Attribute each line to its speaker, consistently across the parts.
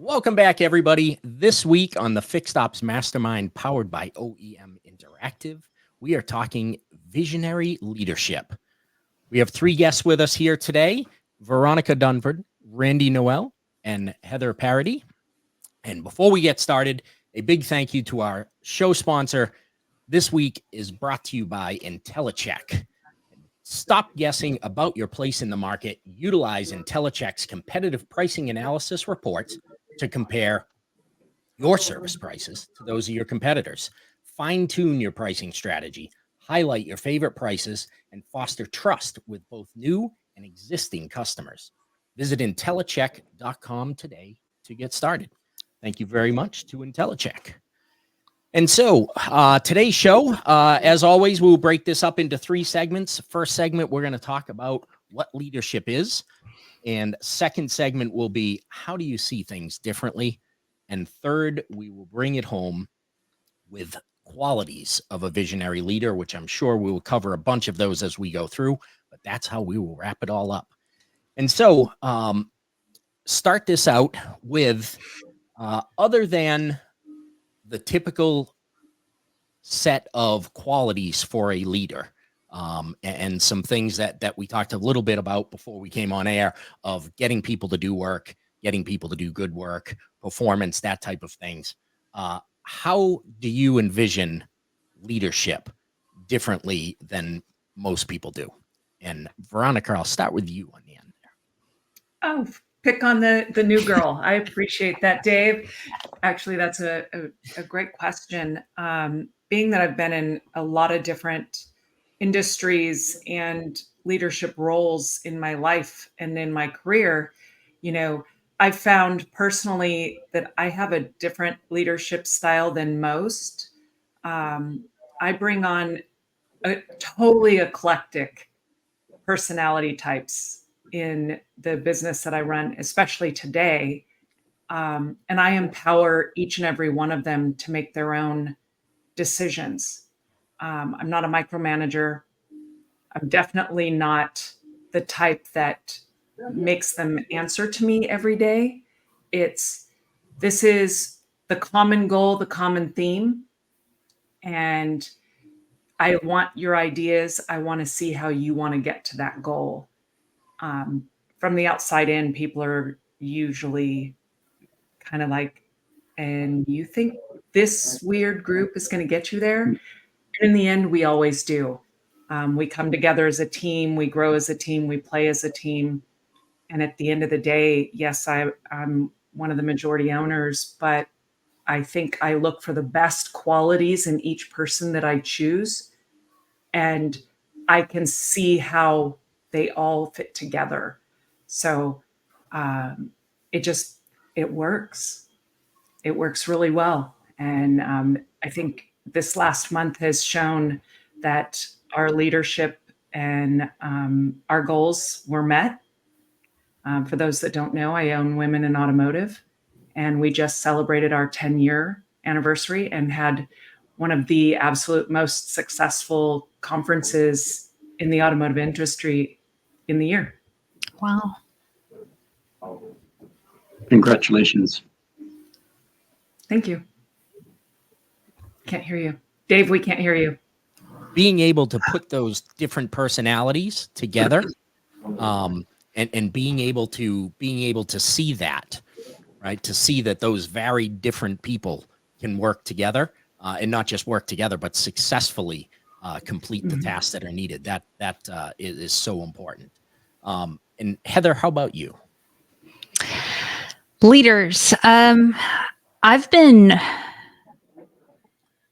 Speaker 1: Welcome back, everybody. This week on the Fixed Ops Mastermind powered by OEM Interactive, we are talking visionary leadership. We have three guests with us here today, Veronica Dunford, Randy Noel, and Heather Parody. And before we get started, a big thank you to our show sponsor. This week is brought to you by IntelliCheck. Stop guessing about your place in the market. Utilize IntelliCheck's competitive pricing analysis reports to compare your service prices to those of your competitors. Fine-tune your pricing strategy, highlight your favorite prices, and foster trust with both new and existing customers. Visit IntelliCheck.com today to get started. Thank you very much to IntelliCheck. And so today's show, as always, we'll break this up into three segments. First segment, we're going to talk about what leadership is. And second segment will be, how do you see things differently? And third, we will bring it home with qualities of a visionary leader, which I'm sure we will cover a bunch of those as we go through, but that's how we will wrap it all up. And so start this out with, other than the typical set of qualities for a leader, and some things that we talked a little bit about before we came on air, of getting people to do work, getting people to do good work, performance, that type of things. How do you envision leadership differently than most people do? And Veronica, I'll start with you on the end there.
Speaker 2: Oh, pick on the new girl. I appreciate that, Dave. Actually, that's a great question. Being that I've been in a lot of different industries and leadership roles in my life and in my career, I found personally that I have a different leadership style than most. I bring on a totally eclectic personality types in the business that I run, especially today. And I empower each and every one of them to make their own decisions. I'm not a micromanager. I'm definitely not the type that makes them answer to me every day. This is the common goal, the common theme. And I want your ideas. I want to see how you want to get to that goal. From the outside in, people are usually kind of like, and you think this weird group is going to get you there? And in the end, we always do. We come together as a team, we grow as a team, we play as a team. And at the end of the day, yes, I'm one of the majority owners, but I think I look for the best qualities in each person that I choose. And I can see how they all fit together. So it works. It works really well. And I think this last month has shown that our leadership and our goals were met. For those that don't know, I own Women in Automotive, and we just celebrated our 10-year anniversary and had one of the absolute most successful conferences in the automotive industry in the year.
Speaker 3: Wow.
Speaker 4: Congratulations.
Speaker 2: Thank you. Can't hear you. Dave, we can't hear you.
Speaker 1: Being able to put those different personalities together, and being able to see that, right? To see that those very different people can work together, and not just work together, but successfully complete the tasks that are needed. That is so important. And Heather, how about you?
Speaker 3: Leaders. I've been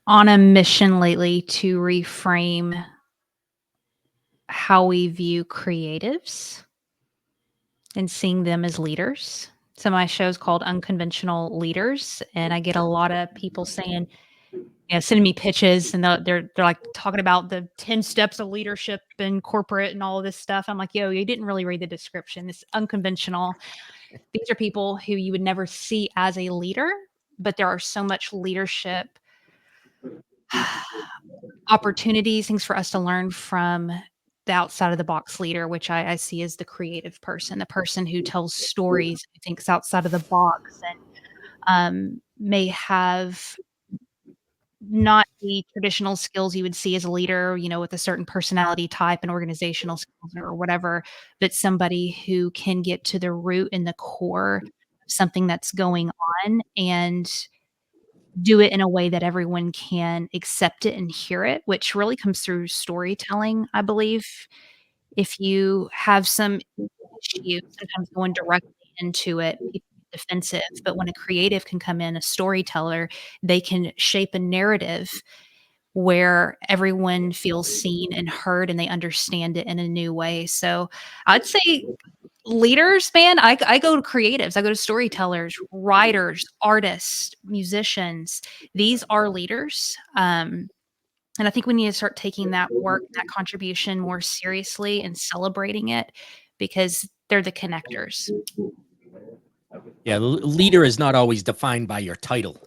Speaker 3: on a mission lately to reframe how we view creatives and seeing them as leaders. So my show is called Unconventional Leaders, and I get a lot of people saying, sending me pitches, and they're like talking about the 10 steps of leadership in corporate and all of this stuff. I'm like, yo, you didn't really read the description. It's unconventional. These are people who you would never see as a leader, but there are so much leadership opportunities, things for us to learn from the outside of the box leader, which I see as the creative person, the person who tells stories, who thinks outside of the box and may have not the traditional skills you would see as a leader, with a certain personality type and organizational skills or whatever, but somebody who can get to the root and the core of something that's going on and do it in a way that everyone can accept it and hear it, which really comes through storytelling, I believe. If you have some issue, sometimes going directly into it, people get defensive, but when a creative can come in, a storyteller, they can shape a narrative where everyone feels seen and heard and they understand it in a new way. So I'd say leaders, man, I go to creatives, I go to storytellers, writers, artists, musicians. These are leaders. And I think we need to start taking that work, that contribution more seriously and celebrating it because they're the connectors.
Speaker 1: Yeah, leader is not always defined by your title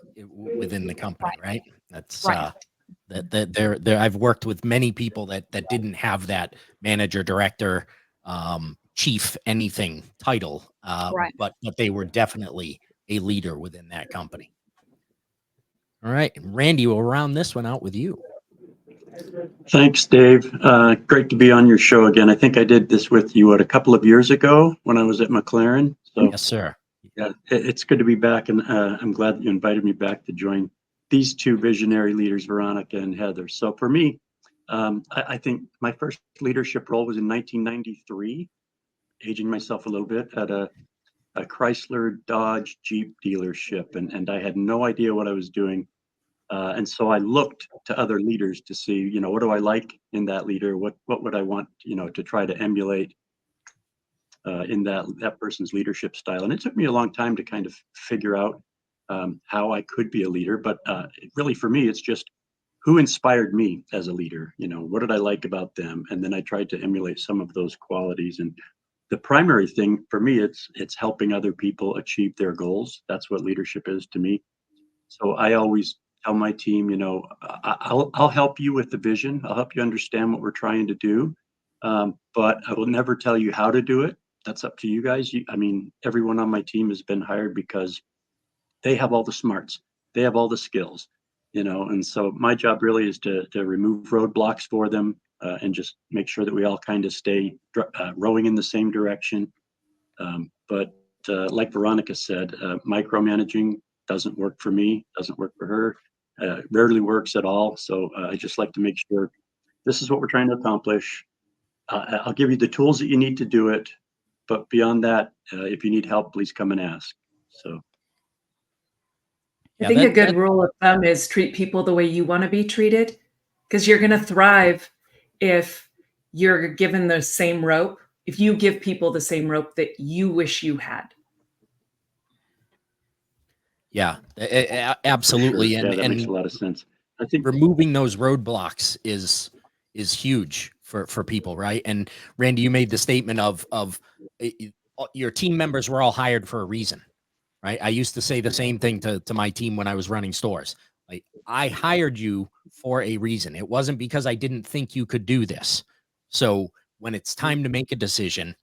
Speaker 1: within the company, right? That's
Speaker 3: Right.
Speaker 1: there. I've worked with many people that didn't have that manager, director, chief, anything title,
Speaker 3: Right.
Speaker 1: but they were definitely a leader within that company. All right, Randy, we'll round this one out with you.
Speaker 4: Thanks, Dave. Great to be on your show again. I think I did this with you a couple of years ago when I was at McLaren. So
Speaker 1: Yes, sir.
Speaker 4: yeah, it's good to be back, and I'm glad that you invited me back to join these two visionary leaders, Veronica and Heather. So for me, I think my first leadership role was in 1993, aging myself a little bit, at a Chrysler Dodge Jeep dealership, and I had no idea what I was doing. And so I looked to other leaders to see, what do I like in that leader? What would I want, to try to emulate in that person's leadership style? And it took me a long time to kind of figure out how I could be a leader. But really, for me, it's just who inspired me as a leader. What did I like about them? And then I tried to emulate some of those qualities. And the primary thing for me, it's helping other people achieve their goals. That's what leadership is to me. So I always tell my team, I'll help you with the vision. I'll help you understand what we're trying to do, but I will never tell you how to do it. That's up to you guys. Everyone on my team has been hired because they have all the smarts, they have all the skills, and so my job really is to remove roadblocks for them and just make sure that we all kind of stay rowing in the same direction. But like Veronica said, micromanaging doesn't work for me, doesn't work for her, rarely works at all. So I just like to make sure this is what we're trying to accomplish. I'll give you the tools that you need to do it. But beyond that, if you need help, please come and ask. So
Speaker 2: I think a good rule of thumb is treat people the way you want to be treated, because you're going to thrive if you're given the same rope, if you give people the same rope that you wish you had.
Speaker 1: Yeah, absolutely.
Speaker 4: Sure. Yeah, that makes a lot of sense. I think
Speaker 1: removing those roadblocks is huge for people, right? And Randy, you made the statement of your team members were all hired for a reason, right? I used to say the same thing to my team when I was running stores. Like, I hired you for a reason. It wasn't because I didn't think you could do this. So when it's time to make a decision,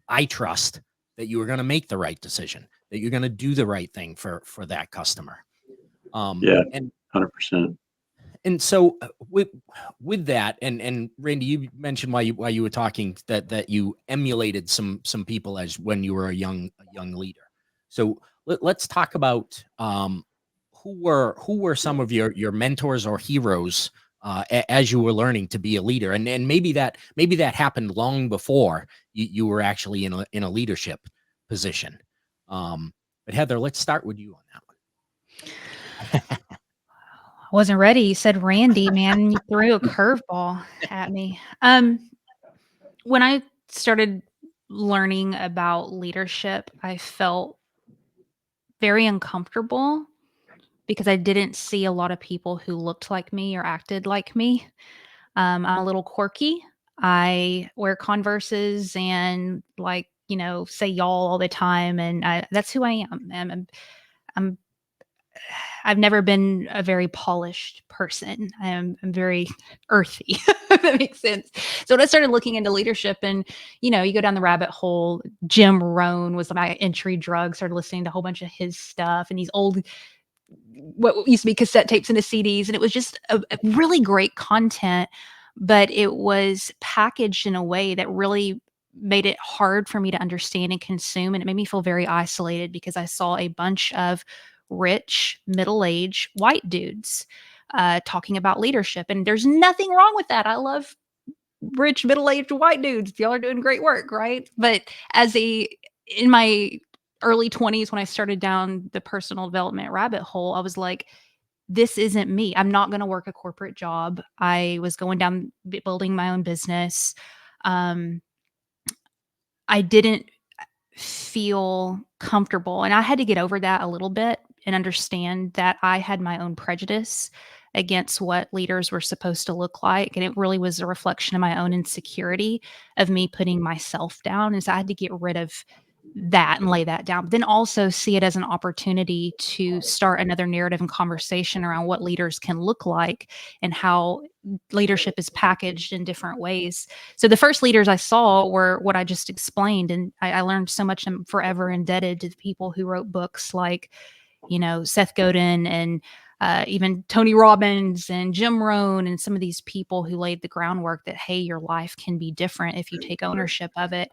Speaker 1: I trust that you are going to make the right decision, that you're going to do the right thing for that customer.
Speaker 4: Yeah,
Speaker 1: and
Speaker 4: 100%.
Speaker 1: And so with that, and Randy, you mentioned while you were talking that you emulated some people as when you were a young leader. So let's talk about who were some of your mentors or heroes as you were learning to be a leader, and maybe that happened long before you were actually in a leadership position. But Heather, let's start with you on that one.
Speaker 3: I wasn't ready. You said Randy, man. You threw a curveball at me. When I started learning about leadership, I felt very uncomfortable because I didn't see a lot of people who looked like me or acted like me. I'm a little quirky. I wear Converses and say y'all all the time, and that's who I am. I'm I've never been a very polished person. I'm very earthy, if that makes sense. So when I started looking into leadership and, you go down the rabbit hole, Jim Rohn was my entry drug, started listening to a whole bunch of his stuff and these old, what used to be cassette tapes into CDs. And it was just a really great content, but it was packaged in a way that really made it hard for me to understand and consume. And it made me feel very isolated because I saw a bunch of rich, middle-aged white dudes talking about leadership. And there's nothing wrong with that. I love rich, middle-aged white dudes. Y'all are doing great work, right? But in my early 20s, when I started down the personal development rabbit hole, I was like, this isn't me. I'm not going to work a corporate job. I was going down building my own business. I didn't feel comfortable. And I had to get over that a little bit and understand that I had my own prejudice against what leaders were supposed to look like. And it really was a reflection of my own insecurity of me putting myself down. And so I had to get rid of that and lay that down. But then also see it as an opportunity to start another narrative and conversation around what leaders can look like and how leadership is packaged in different ways. So the first leaders I saw were what I just explained. And I learned so much. I'm forever indebted to the people who wrote books like, Seth Godin and even Tony Robbins and Jim Rohn and some of these people who laid the groundwork that, hey, your life can be different if you take ownership of it.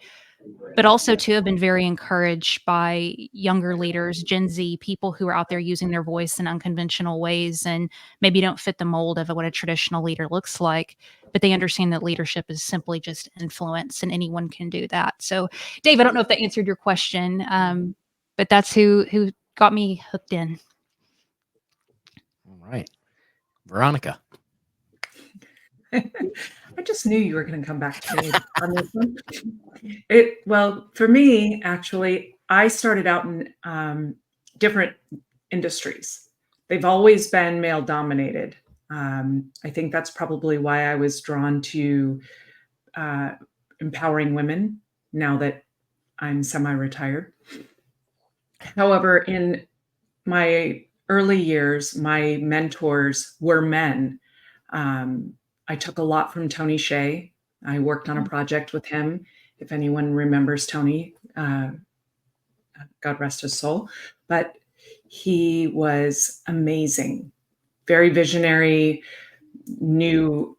Speaker 3: But also, too, I've been very encouraged by younger leaders, Gen Z, people who are out there using their voice in unconventional ways and maybe don't fit the mold of what a traditional leader looks like, but they understand that leadership is simply just influence and anyone can do that. So, Dave, I don't know if that answered your question, but that's who got me hooked in.
Speaker 1: All right. Veronica.
Speaker 2: I just knew you were going to come back to me on this one. Well, for me, actually, I started out in different industries. They've always been male dominated. I think that's probably why I was drawn to empowering women now that I'm semi-retired. However, in my early years, my mentors were men. I took a lot from Tony Hsieh. I worked on a project with him. If anyone remembers Tony, God rest his soul, but he was amazing, very visionary, knew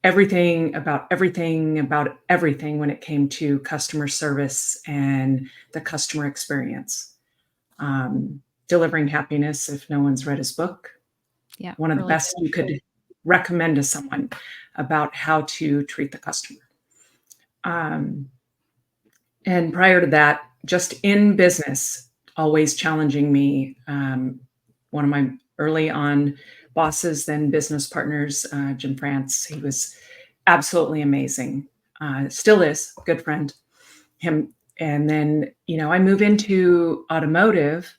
Speaker 2: everything about everything when it came to customer service and the customer experience. Delivering Happiness, if no one's read his book.
Speaker 3: Yeah,
Speaker 2: one of the
Speaker 3: really
Speaker 2: best you could recommend to someone about how to treat the customer. And prior to that, just in business, always challenging me. One of my early on bosses, then business partners, Jim France, he was absolutely amazing. Still is, good friend. Him. And then, I move into automotive.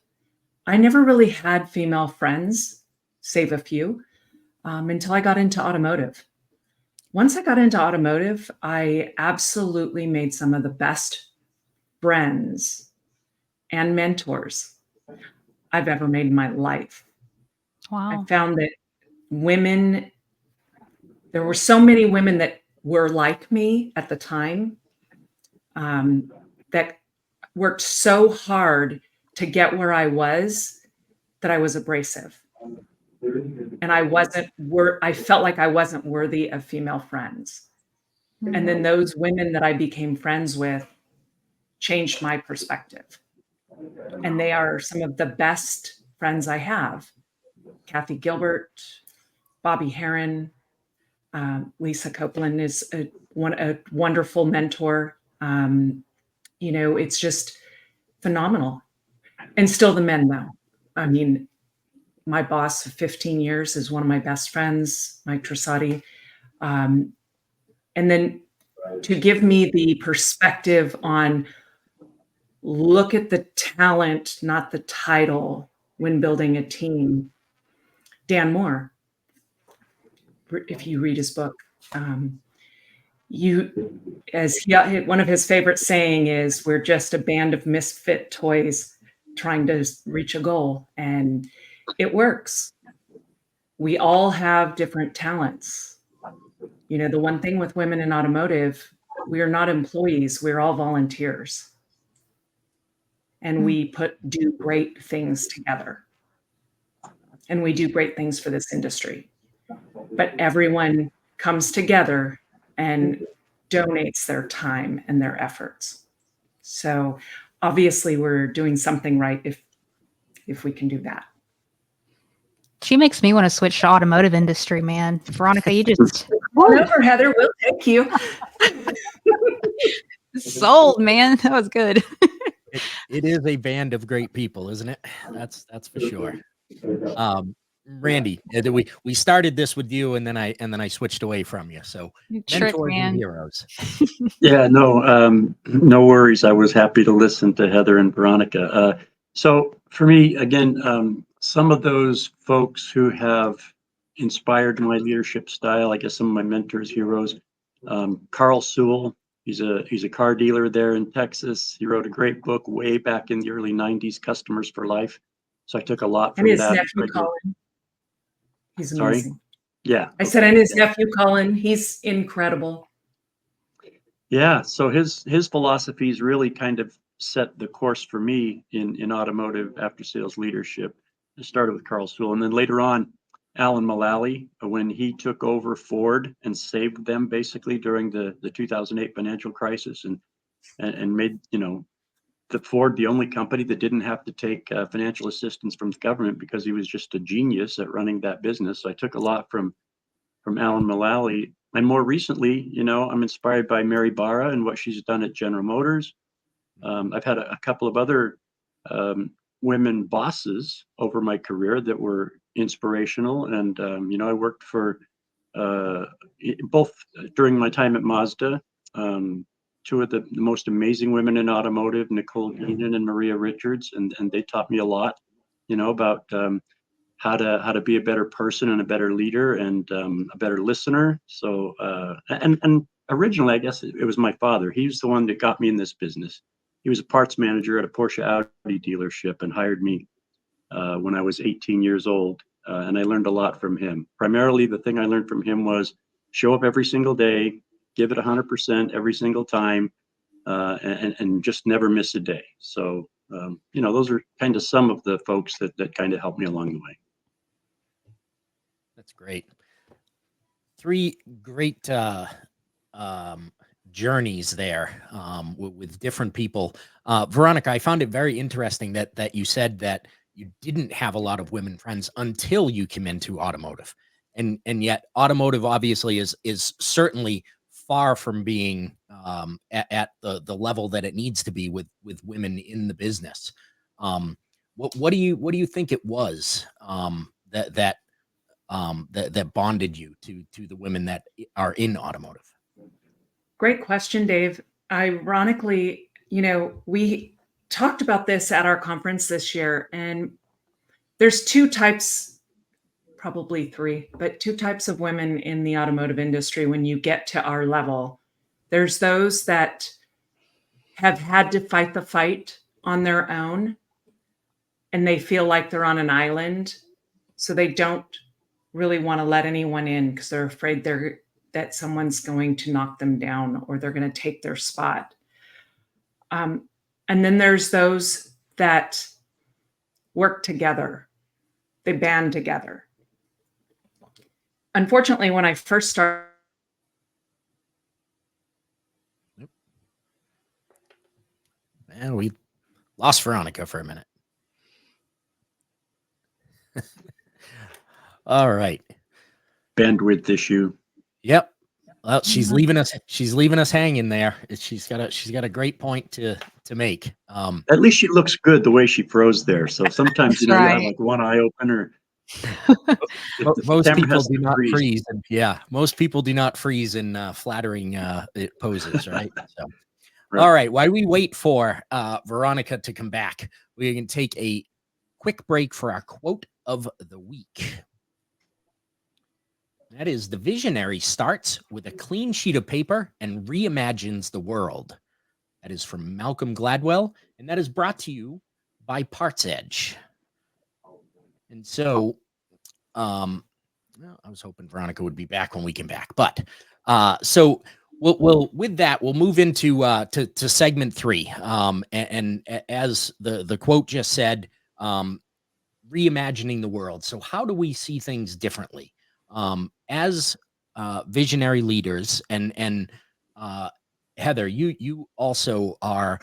Speaker 2: I never really had female friends, save a few, until I got into automotive. Once I got into automotive, I absolutely made some of the best friends and mentors I've ever made in my life.
Speaker 3: Wow.
Speaker 2: I found that there were so many women that were like me at the time, that worked so hard to get where I was, that I was abrasive. And I felt like I wasn't worthy of female friends.
Speaker 3: Mm-hmm.
Speaker 2: And then those women that I became friends with changed my perspective. And they are some of the best friends I have. Kathy Gilbert, Bobby Heron, Lisa Copeland is a wonderful mentor. It's just phenomenal. And still the men, though. I mean, my boss of 15 years is one of my best friends, Mike Trasati. And then to give me the perspective on look at the talent, not the title, when building a team, Dan Moore. If you read his book, one of his favorite saying is, "We're just a band of misfit toys trying to reach a goal." And it works. We all have different talents. You know, the one thing with women in automotive, we are not employees, we're all volunteers. And we do great things together. And we do great things for this industry. But everyone comes together and donates their time and their efforts. So obviously we're doing something right if we can do that.
Speaker 3: She makes me want to switch to automotive industry, man. Veronica, you just
Speaker 2: Come on over, Heather. We'll take you.
Speaker 3: sold, man. That was good.
Speaker 1: It is a band of great people, isn't it? That's for sure. Randy, we started this with you, and then I switched away from you. So
Speaker 3: Trick,
Speaker 1: mentors
Speaker 3: man.
Speaker 1: and heroes.
Speaker 4: Yeah, no worries. I was happy to listen to Heather and Veronica. So for me, again, some of those folks who have inspired my leadership style, I guess some of my mentors, heroes, Carl Sewell, he's a car dealer there in Texas. He wrote a great book way back in the early 90s, Customers for Life. So I took a lot from
Speaker 2: And his
Speaker 4: that.
Speaker 2: nephew, Colin. He's
Speaker 4: Sorry?
Speaker 2: amazing.
Speaker 4: Yeah.
Speaker 2: I said, and his nephew, Colin, he's incredible.
Speaker 4: Yeah, so his philosophies really kind of set the course for me in automotive after sales leadership. I started with Carl Sewell, and then later on, Alan Mulally, when he took over Ford and saved them basically during the 2008 financial crisis, and made the Ford the only company that didn't have to take financial assistance from the government because he was just a genius at running that business. So I took a lot from Alan Mulally. And more recently, I'm inspired by Mary Barra and what she's done at General Motors. I've had a couple of other women bosses over my career that were inspirational. And, I worked for both during my time at Mazda, two of the most amazing women in automotive, Nicole Keenan and Maria Richards. And they taught me a lot, about how to be a better person and a better leader and a better listener. So and originally, I guess it was my father. He was the one that got me in this business. He was a parts manager at a Porsche Audi dealership and hired me when I was 18 years old. And I learned a lot from him. Primarily, the thing I learned from him was show up every single day, give it 100% every single time, and just never miss a day. So, those are kind of some of the folks that kind of helped me along the way.
Speaker 1: That's great. Three great journeys there with different people. Veronica, I found it very interesting that you said that you didn't have a lot of women friends until you came into automotive, and yet automotive obviously is certainly far from being at the level that it needs to be with women in the business. What do you think it was that bonded you to the women that are in automotive?
Speaker 2: Great question, Dave. Ironically, we talked about this at our conference this year, and there's two types, probably three, but two types of women in the automotive industry when you get to our level. There's those that have had to fight the fight on their own, and they feel like they're on an island, so they don't really want to let anyone in because they're afraid that someone's going to knock them down or they're going to take their spot. And then there's those that work together. They band together. Unfortunately, when I first started,
Speaker 1: Man, we lost Veronica for a minute. All right.
Speaker 4: Bandwidth issue.
Speaker 1: Yep. Well, she's leaving us. She's leaving us hanging there. She's got a great point to make.
Speaker 4: At least she looks good the way she froze there. So sometimes you have like one eye open or
Speaker 1: most people do not freeze. And most people do not freeze in flattering poses, right? So, right. All right. While we wait for Veronica to come back, we can take a quick break for our quote of the week. That is, the visionary starts with a clean sheet of paper and reimagines the world. That is from Malcolm Gladwell, and that is brought to you by Parts Edge. And so, well, I was hoping Veronica would be back when we came back, but so we'll with that we'll move into to segment 3. As the quote just said, reimagining the world. So how do we see things differently as visionary leaders? And Heather, you also are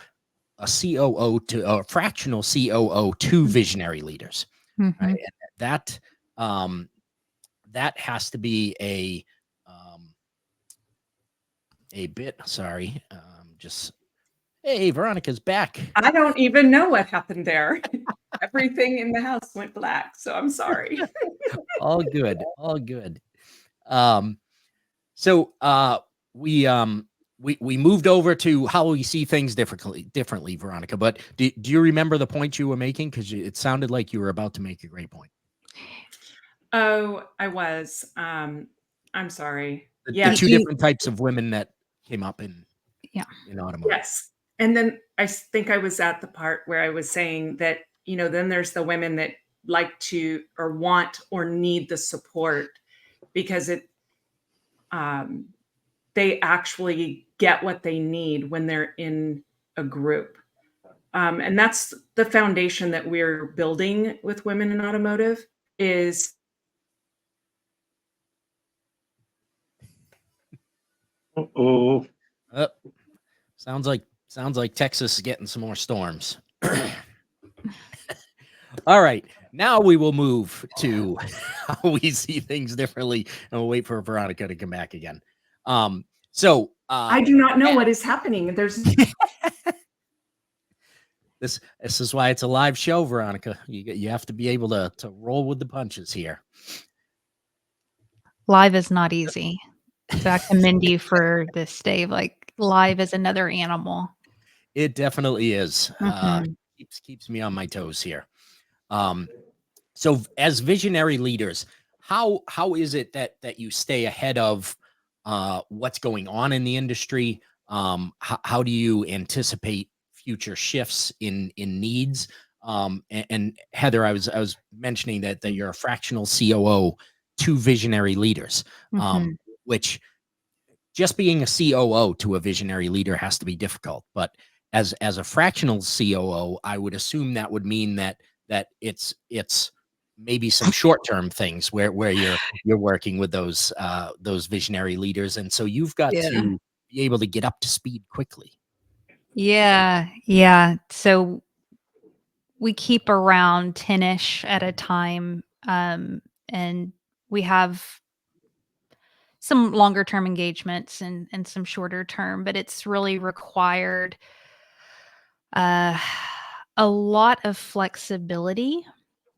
Speaker 1: a COO to a fractional COO to visionary leaders, right?
Speaker 3: Mhm.
Speaker 1: And that has to be a bit. Sorry, just hey, Veronica's back.
Speaker 2: I don't even know what happened there. Everything in the house went black, so I'm sorry.
Speaker 1: All good, all good. So we moved over to how we see things differently, Veronica. But do you remember the point you were making? Because it sounded like you were about to make a great point.
Speaker 2: Oh, I was. I'm sorry.
Speaker 1: The
Speaker 2: Yeah,
Speaker 1: two different types of women that came up in
Speaker 3: Yeah.
Speaker 1: automotive.
Speaker 2: yes. And then think I was at the part where I was saying that, then there's the women that like to or want or need the support because they actually get what they need when they're in a group. And that's the foundation that we're building with women in automotive is
Speaker 4: Oh,
Speaker 1: Sounds like Texas is getting some more storms. All right, now we will move to how we see things differently, and we'll wait for Veronica to come back again. So
Speaker 2: I do not know what is happening. There's
Speaker 1: this is why it's a live show, Veronica. You have to be able to roll with the punches here.
Speaker 3: Live is not easy. So I commend you for this, Dave. Like live is another animal.
Speaker 1: It definitely is.
Speaker 3: Mhm.
Speaker 1: Keeps me on my toes here. So as visionary leaders, how is it that you stay ahead of what's going on in the industry? How do you anticipate future shifts in needs? And Heather, I was mentioning that you're a fractional COO to visionary leaders,
Speaker 3: Mhm.
Speaker 1: which just being a COO to a visionary leader has to be difficult. But as a fractional COO, I would assume that would mean that it's maybe some short-term things where you're working with those visionary leaders, and so you've got
Speaker 3: Yeah.
Speaker 1: to be able to get up to speed quickly.
Speaker 3: Yeah. Yeah. So we keep around 10-ish at a time. And we have some longer term engagements and some shorter term, but it's really required uh, a lot of flexibility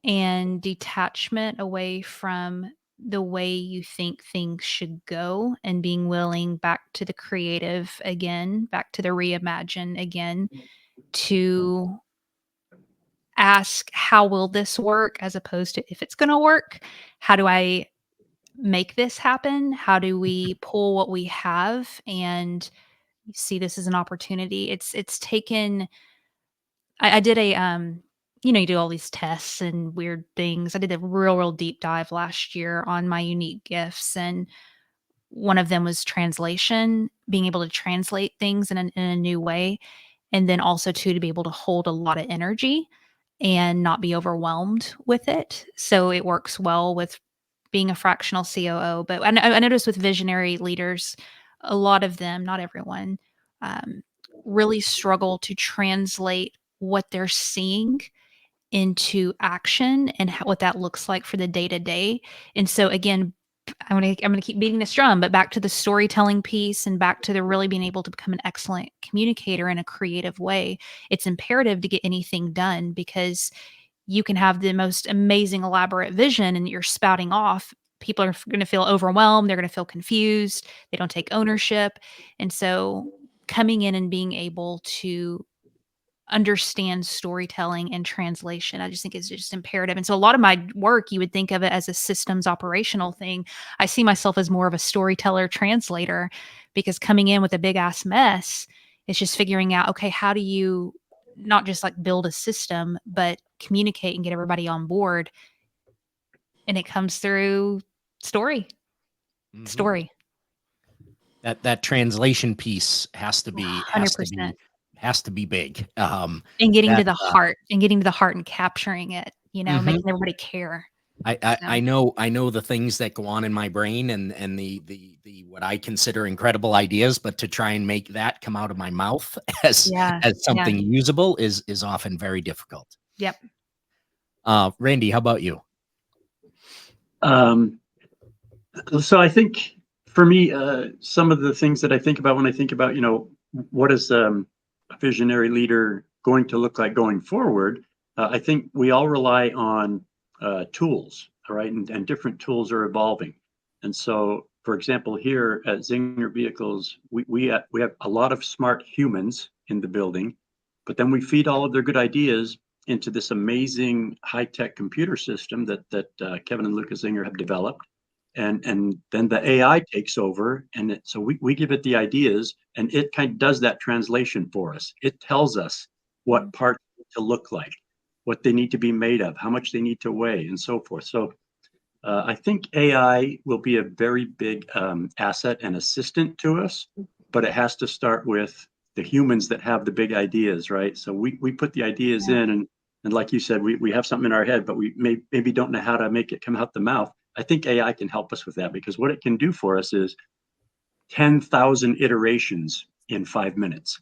Speaker 3: and detachment away from the way you think things should go and being willing back to the creative again, back to the reimagine again, to ask, how will this work? As opposed to if it's going to work, how do I make this happen? How do we pull what we have and see this as an opportunity? It's taken I did a you do all these tests and weird things. I did a real deep dive last year on my unique gifts, and one of them was translation, being able to translate things in a new way, and then also too to be able to hold a lot of energy and not be overwhelmed with it. So it works well with being a fractional COO. But I noticed with visionary leaders, a lot of them, not everyone, um, really struggle to translate what they're seeing into action and what that looks like for the day to day. And so again, I'm gonna keep beating this drum, but back to the storytelling piece and back to the really being able to become an excellent communicator in a creative way. It's imperative to get anything done because you can have the most amazing elaborate vision and you're spouting off. People are going to feel overwhelmed. They're going to feel confused. They don't take ownership. And so coming in and being able to understand storytelling and translation, I just think is just imperative. And so a lot of my work, you would think of it as a systems operational thing. I see myself as more of a storyteller translator because coming in with a big ass mess, it's just figuring out, okay, how do you not just like build a system, but communicate and get everybody on board And it comes through story.
Speaker 1: Mhm.
Speaker 3: Story.
Speaker 1: That translation piece has to be
Speaker 3: 100%.
Speaker 1: big.
Speaker 3: And getting to
Speaker 1: That
Speaker 3: the heart and capturing it,
Speaker 1: Mhm.
Speaker 3: making everybody care.
Speaker 1: I know the things that go on in my brain and the what I consider incredible ideas, but to try and make that come out of my mouth as
Speaker 3: Yeah.
Speaker 1: something usable is often very difficult.
Speaker 3: Yep.
Speaker 1: Randy, how about you?
Speaker 4: So I think for me, some of the things that I think about when I think about, what is a visionary leader going to look like going forward, I think we all rely on tools, all right, and different tools are evolving. And so, for example, here at Zinger Vehicles, we have a lot of smart humans in the building, but then we feed all of their good ideas into this amazing high-tech computer system that Kevin and Lucas Zinger have developed, and then the AI takes over, and so we give it the ideas, and it kind of does that translation for us. It tells us what parts need to look like, what they need to be made of, how much they need to weigh, and so forth. So I think AI will be a very big asset and assistant to us, but it has to start with the humans that have the big ideas, right? So we put the ideas in, and like you said, we have something in our head, but we maybe don't know how to make it come out the mouth. I think AI can help us with that, because what it can do for us is 10,000 iterations in 5 minutes,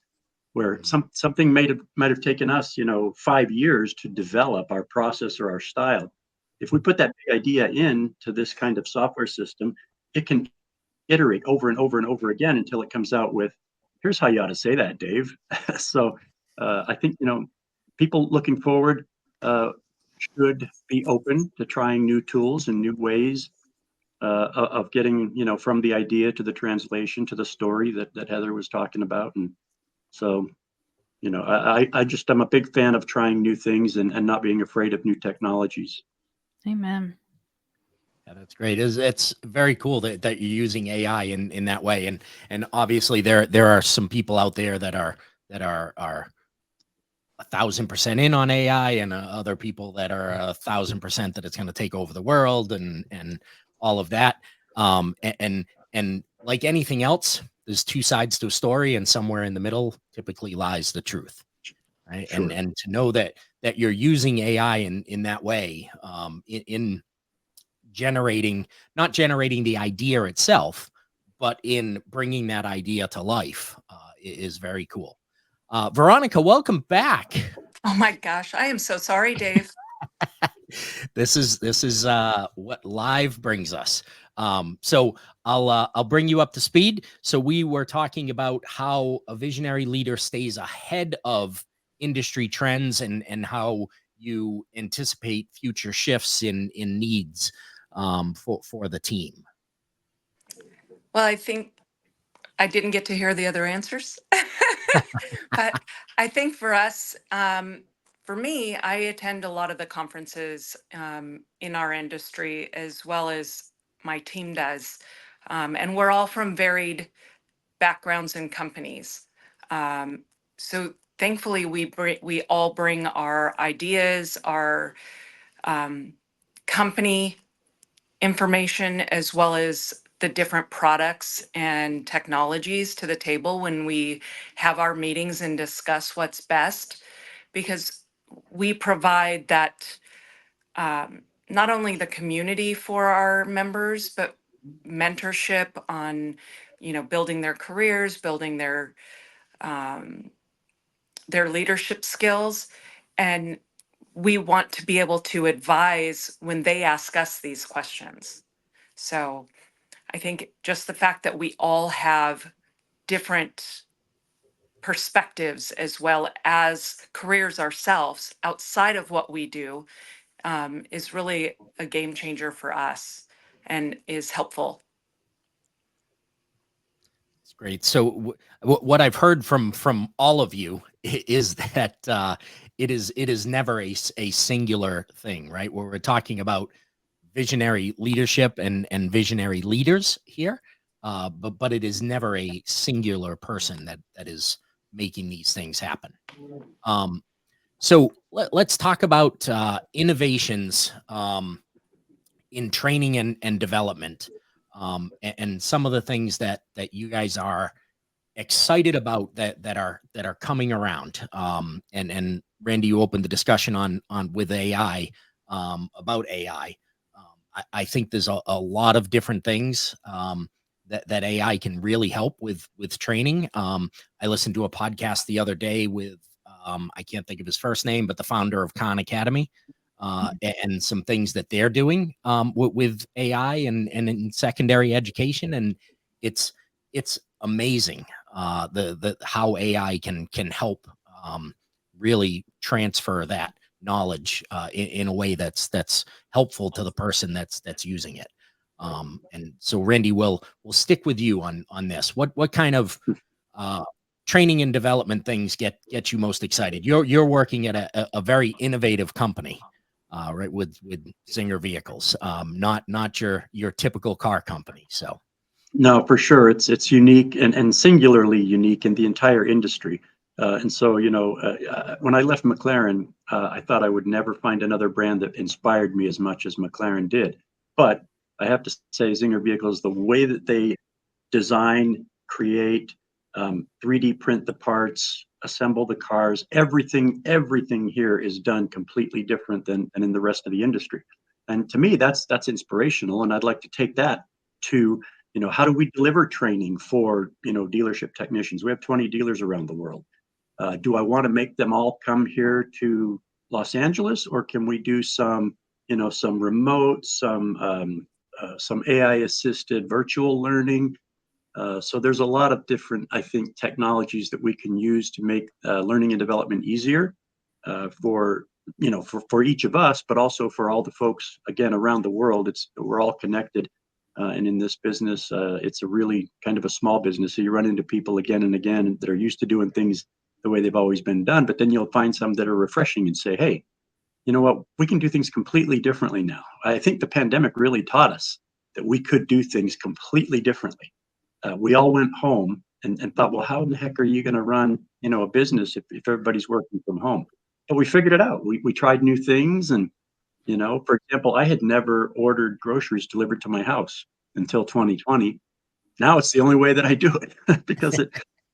Speaker 4: where something might have taken us, 5 years to develop our process or our style. If we put that big idea into this kind of software system, it can iterate over and over and over again until it comes out with, here's how you ought to say that, Dave. So I think, people looking forward should be open to trying new tools and new ways of getting, from the idea to the translation to the story that Heather was talking about. And so, I'm a big fan of trying new things and not being afraid of new technologies.
Speaker 3: Amen.
Speaker 1: Yeah, that's great. It's very cool that you're using AI in that way, and obviously there are some people out there that are 1,000% in on AI, and other people that are 1,000% that it's going to take over the world and all of that. And like anything else, there's two sides to a story, and somewhere in the middle typically lies the truth, right?
Speaker 4: Sure.
Speaker 1: And to know that you're using AI in that way, in generating, not generating the idea itself, but in bringing that idea to life, is very cool. Veronica, welcome back.
Speaker 5: Oh my gosh, I am so sorry, Dave.
Speaker 1: This is what live brings us. So I'll bring you up to speed. So we were talking about how a visionary leader stays ahead of industry trends and how you anticipate future shifts in needs for the team.
Speaker 5: Well, I think I didn't get to hear the other answers. But I think for us, for me, I attend a lot of the conferences in our industry, as well as my team does. And we're all from varied backgrounds and companies. So thankfully, we all bring our ideas, our company information, as well as the different products and technologies to the table when we have our meetings and discuss what's best, because we provide that, not only the community for our members, but mentorship on, building their careers, building their leadership skills. And we want to be able to advise when they ask us these questions. So I think just the fact that we all have different perspectives, as well as careers ourselves outside of what we do, is really a game changer for us and is helpful.
Speaker 1: It's great. So what I've heard from all of you is that it is never a singular thing, right? Where we're talking about visionary leadership and visionary leaders here, but it is never a singular person that is making these things happen. So let's talk about innovations in training and development, and some of the things that you guys are excited about that are coming around. And Randy, you opened the discussion on with AI, about AI. I think there's a lot of different things that AI can really help with training. I listened to a podcast the other day with I can't think of his first name, but the founder of Khan Academy, and some things that they're doing with AI and in secondary education, and it's amazing the how AI can help really transfer that knowledge in a way that's helpful to the person that's using it. And so, Randy, we'll stick with you on this. What kind of training and development things get you most excited? You're working at a very innovative company, right, with Zinger Vehicles, not your typical car company. So.
Speaker 4: No, for sure. It's unique and singularly unique in the entire industry. And so, when I left McLaren, I thought I would never find another brand that inspired me as much as McLaren did. But I have to say, Zinger Vehicles, the way that they design, create, 3D print the parts, assemble the cars, everything here is done completely different than in the rest of the industry. And to me, that's inspirational. And I'd like to take that to, how do we deliver training for, dealership technicians? We have 20 dealers around the world. Do I want to make them all come here to Los Angeles, or can we do some remote, some AI assisted virtual learning? So there's a lot of different, I think, technologies that we can use to make learning and development easier for each of us, but also for all the folks, again, around the world. We're all connected. And in this business, it's a really kind of a small business. So you run into people again and again that are used to doing things the way they've always been done. But then you'll find some that are refreshing and say, hey, you know what, we can do things completely differently now. I think the pandemic really taught us that we could do things completely differently. We all went home and thought, well, how in the heck are you going to run, a business if everybody's working from home? But we figured it out. We tried new things. And, for example, I had never ordered groceries delivered to my house until 2020. Now it's the only way that I do it because it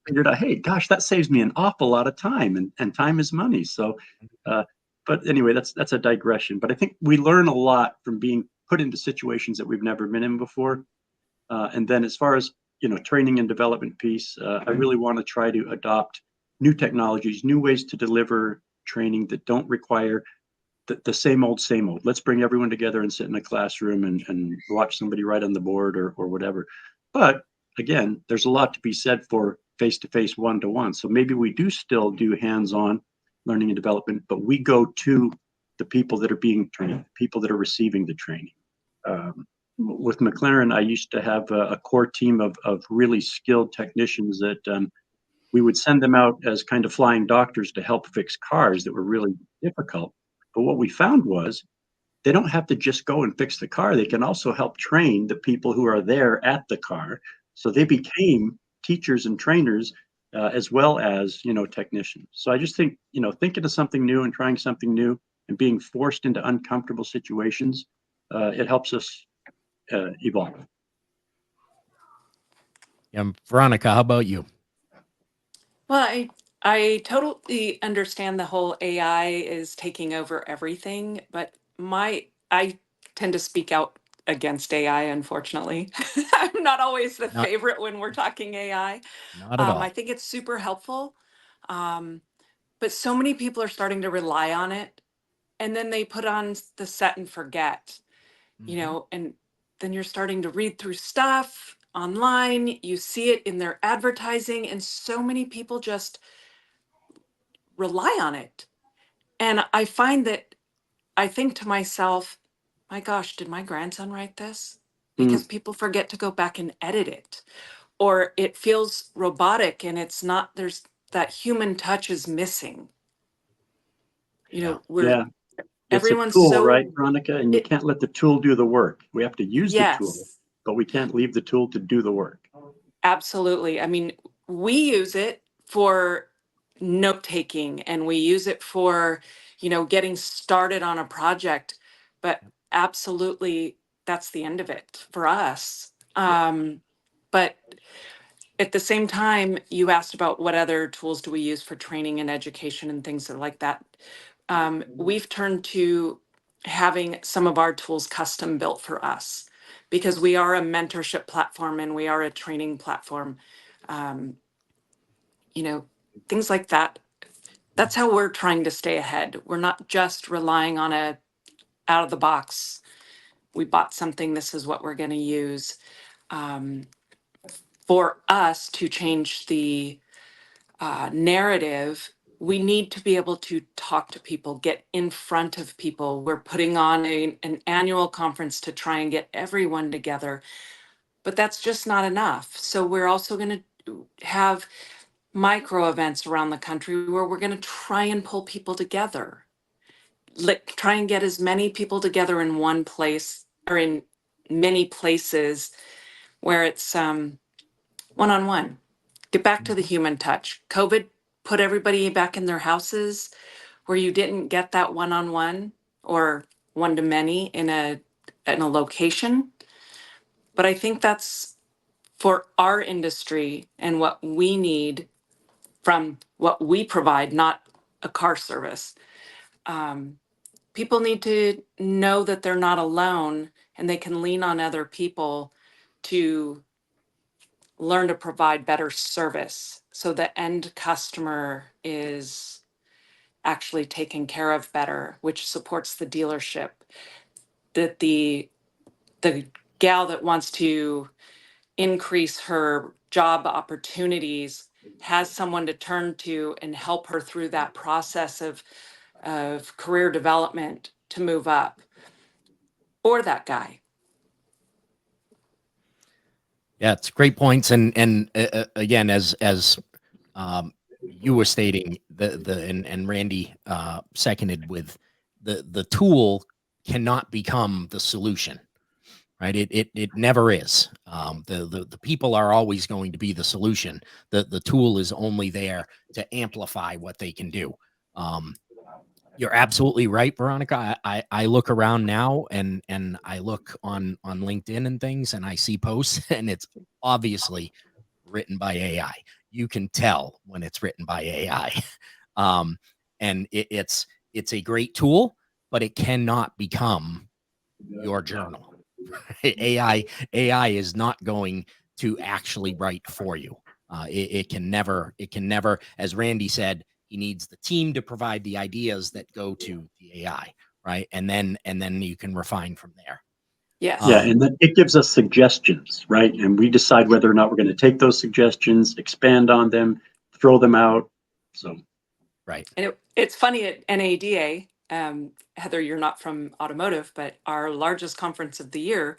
Speaker 4: figured out, hey, gosh, that saves me an awful lot of time, and time is money. So, but anyway, that's a digression. But I think we learn a lot from being put into situations that we've never been in before. And then as far as, training and development piece, I really want to try to adopt new technologies, new ways to deliver training that don't require the same old. Let's bring everyone together and sit in a classroom and watch somebody write on the board or whatever. But again, there's a lot to be said for face-to-face, one-to-one. So maybe we do still do hands-on learning and development, but we go to the people that are being trained, people that are receiving the training. With McLaren, I used to have a core team of really skilled technicians that we would send them out as kind of flying doctors to help fix cars that were really difficult. But what we found was they don't have to just go and fix the car. They can also help train the people who are there at the car. So they became teachers and trainers as well as, technicians. So I just think, thinking of something new and trying something new and being forced into uncomfortable situations, it helps us evolve.
Speaker 1: Veronica, how about you?
Speaker 5: Well, I totally understand the whole AI is taking over everything, but I tend to speak out against AI, unfortunately. I'm not always the
Speaker 1: Not
Speaker 5: favorite when we're talking AI.
Speaker 1: not at
Speaker 5: I
Speaker 1: all.
Speaker 5: think it's super helpful, but so many people are starting to rely on it, and then they put on the set and forget,
Speaker 1: Mhm.
Speaker 5: and then you're starting to read through stuff online, you see it in their advertising, and so many people just rely on it. And I find that I think to myself, my gosh, did my grandson write this?
Speaker 4: Mm,
Speaker 5: Because people forget to go back and edit it, or it feels robotic and it's not, there's that human touch is missing.
Speaker 1: Yeah.
Speaker 5: We're
Speaker 4: yeah, it's a
Speaker 5: everyone's
Speaker 4: tool,
Speaker 5: so
Speaker 4: right, Veronica? And you
Speaker 5: it,
Speaker 4: can't let the tool do the work. We have to use the tool,
Speaker 5: yes,
Speaker 4: but we can't leave the tool to do the work.
Speaker 5: absolutely. I mean, we use it for note taking and we use it for, getting started on a project, but absolutely that's the end of it for us. But at the same time, you asked about what other tools do we use for training and education and things like that. We've turned to having some of our tools custom built for us because we are a mentorship platform and we are a training platform. Um, you know, things like that. That's how we're trying to stay ahead. We're not just relying on a out of the box. We bought something, this is what we're going to use. Um, for us to change the narrative, we need to be able to talk to people, get in front of people. We're putting on an annual conference to try and get everyone together, but that's just not enough. So we're also going to have micro events around the country where we're going to try and pull people together. Try and get as many people together in one place or in many places where it's one-on-one. Get back to the human touch. COVID put everybody back in their houses where you didn't get that one-on-one or one-to-many in a location. But I think that's for our industry and what we need from what we provide, not a car service. People need to know that they're not alone and they can lean on other people to learn to provide better service so the end customer is actually taken care of better, which supports the dealership. That the gal that wants to increase her job opportunities has someone to turn to and help her through that process of career development to move up, or that guy.
Speaker 1: Yeah, it's great points, and again, as you were stating, and Randy seconded with the tool cannot become the solution, right? It never is. The people are always going to be the solution. The tool is only there to amplify what they can do. You're absolutely right, Veronica. I look around now and I look on LinkedIn and things and I see posts and it's obviously written by AI. You can tell when it's written by AI. Um, and it's a great tool, but it cannot become your journal. AI is not going to actually write for you. It can never, as Randy said, he needs the team to provide the ideas that go to the AI, right? And then you can refine from there.
Speaker 5: Yes.
Speaker 4: Yeah, and then it gives us suggestions, right? And we decide whether or not we're going to take those suggestions, expand on them, throw them out. So,
Speaker 1: right.
Speaker 5: And it's funny at NADA, Heather, you're not from automotive, but our largest conference of the year,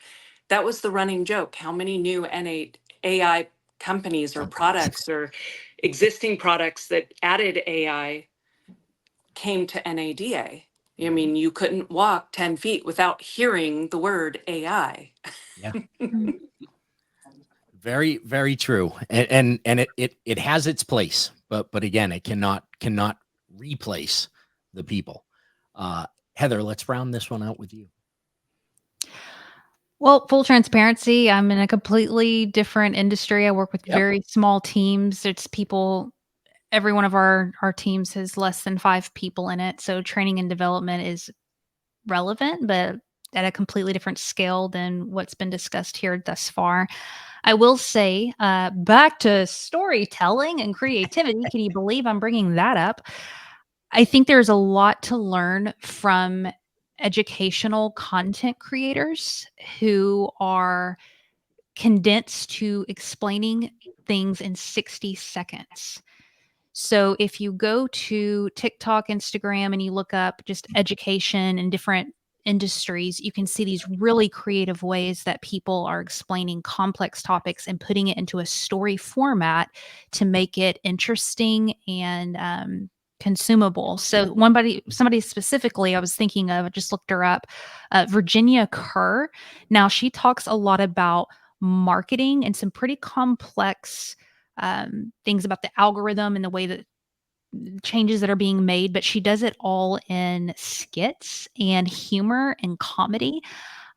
Speaker 5: that was the running joke. How many new AI companies or products or existing products that added AI came to NADA? I mean, you couldn't walk 10 feet without hearing the word AI.
Speaker 1: Yeah. Very, very true. And it has its place, but again, it cannot replace the people. Heather, let's round this one out with you.
Speaker 3: Well, full transparency, I'm in a completely different industry. I work with very small teams. It's people, every one of our teams has less than 5 people in it. So training and development is relevant, but at a completely different scale than what's been discussed here thus far. I will say, back to storytelling and creativity. Can you believe I'm bringing that up? I think there's a lot to learn from educational content creators who are condensed to explaining things in 60 seconds. So if you go to TikTok, Instagram, and you look up just education in different industries, you can see these really creative ways that people are explaining complex topics and putting it into a story format to make it interesting and consumable. So somebody specifically I was thinking of, I just looked her up, Virginia Kerr. Now she talks a lot about marketing and some pretty complex things about the algorithm and the way that changes that are being made, but she does it all in skits and humor and comedy.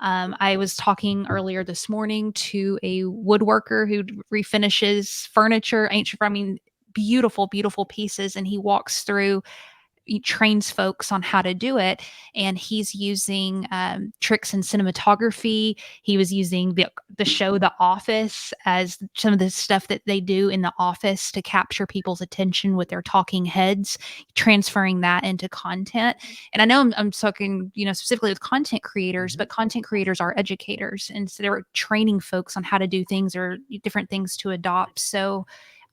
Speaker 3: I was talking earlier this morning to a woodworker who refinishes furniture, ancient, I mean, beautiful, beautiful pieces. And he walks through, he trains folks on how to do it, and he's using tricks in cinematography. He was using the show The Office as some of the stuff that they do in The Office to capture people's attention with their talking heads, transferring that into content. And I know I'm talking, specifically with content creators, but content creators are educators, and so they're training folks on how to do things or different things to adopt. So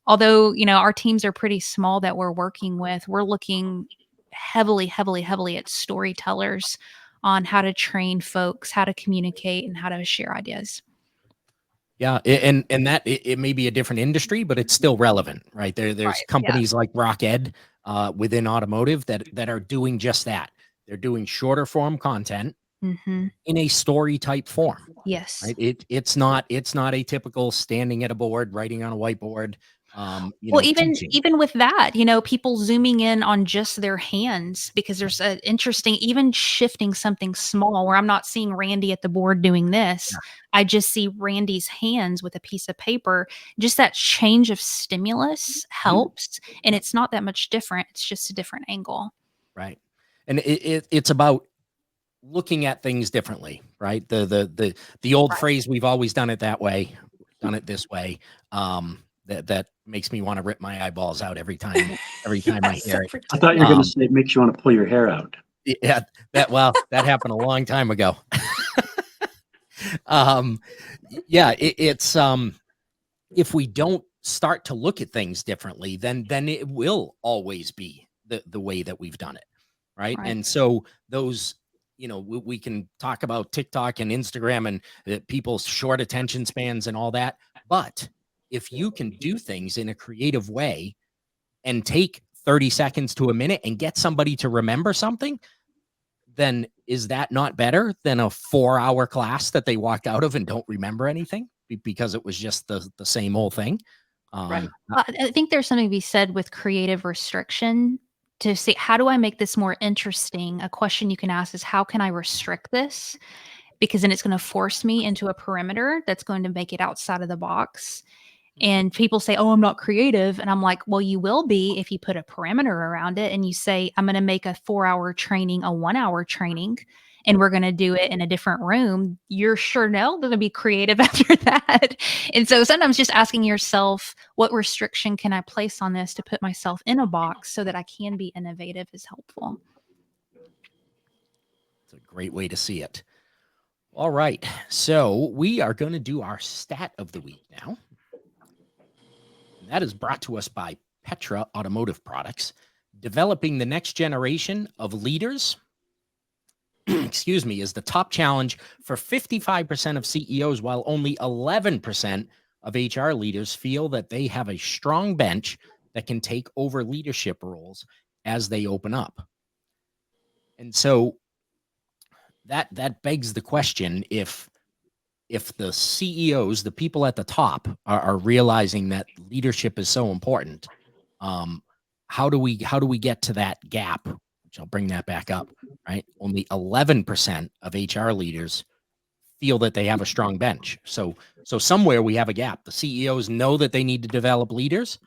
Speaker 3: although, our teams are pretty small that we're working with, we're looking heavily, heavily, heavily at storytellers on how to train folks, how to communicate, and how to share ideas.
Speaker 1: Yeah, and that it may be a different industry, but it's still relevant, right? There's
Speaker 3: Right,
Speaker 1: companies like Rocked within automotive that are doing just that. They're doing shorter form content
Speaker 3: Mm-hmm.
Speaker 1: in a story type form.
Speaker 3: Yes.
Speaker 1: Right? It's not a typical standing at a board, writing on a whiteboard.
Speaker 3: Well,
Speaker 1: Teaching.
Speaker 3: even with that, people zooming in on just their hands, because there's an interesting, even shifting something small where I'm not seeing Randy at the board doing this.
Speaker 1: Yeah.
Speaker 3: I just see Randy's hands with a piece of paper. Just that change of stimulus helps. And it's not that much different. It's just a different angle.
Speaker 1: Right. And it's about looking at things differently, right? The old
Speaker 3: Right.
Speaker 1: phrase, we've always done it that way, done it this way. That makes me want to rip my eyeballs out every time I hear it.
Speaker 4: I thought you were going to say it makes you want to pull your hair out.
Speaker 1: Yeah, that happened a long time ago. It's if we don't start to look at things differently, then it will always be the way that we've done it, right? And so those, we can talk about TikTok and Instagram and people's short attention spans and all that, but if you can do things in a creative way and take 30 seconds to a minute and get somebody to remember something, then is that not better than a 4-hour class that they walked out of and don't remember anything because it was just the same old thing?
Speaker 3: Right. I think there's something to be said with creative restriction to say, how do I make this more interesting? A question you can ask is, how can I restrict this? Because then it's going to force me into a perimeter that's going to make it outside of the box. And people say, oh, I'm not creative. And I'm like, well, you will be if you put a parameter around it and you say, I'm going to make a 4-hour training a 1-hour training, and we're going to do it in a different room. You're sure now going to be creative after that. And so sometimes just asking yourself, what restriction can I place on this to put myself in a box so that I can be innovative is helpful.
Speaker 1: It's a great way to see it. All right. So we are going to do our stat of the week now. And that is brought to us by Petra Automotive Products, developing the next generation of leaders. Excuse me, is the top challenge for 55% of CEOs, while only 11% of HR leaders feel that they have a strong bench that can take over leadership roles as they open up. And so that begs the question, if the CEOs, the people at the top, are realizing that leadership is so important, how do we get to that gap? Which I'll bring that back up, right? Only 11% of HR leaders feel that they have a strong bench. So somewhere we have a gap. The CEOs know that they need to develop leaders,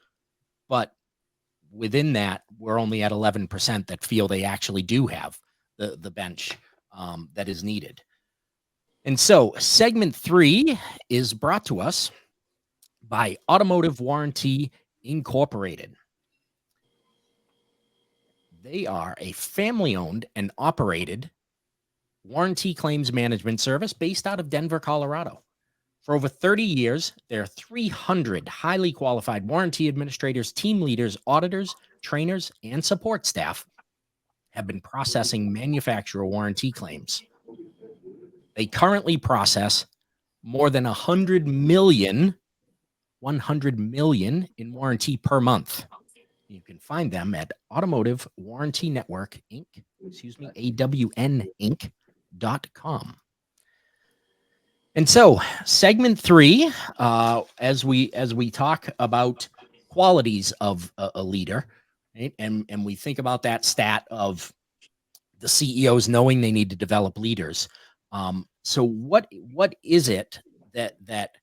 Speaker 1: but within that, we're only at 11% that feel they actually do have the bench that is needed. And so segment 3 is brought to us by Automotive Warranty Incorporated. They are a family-owned and operated warranty claims management service based out of Denver, Colorado. For over 30 years, there are 300 highly qualified warranty administrators, team leaders, auditors, trainers, and support staff have been processing manufacturer warranty claims. They currently process more than 100 million in warranty per month. You can find them at Automotive Warranty Network Inc. AWNinc.com. And so segment 3, as we talk about qualities of a leader, right? And we think about that stat of the CEOs knowing they need to develop leaders. So what is it that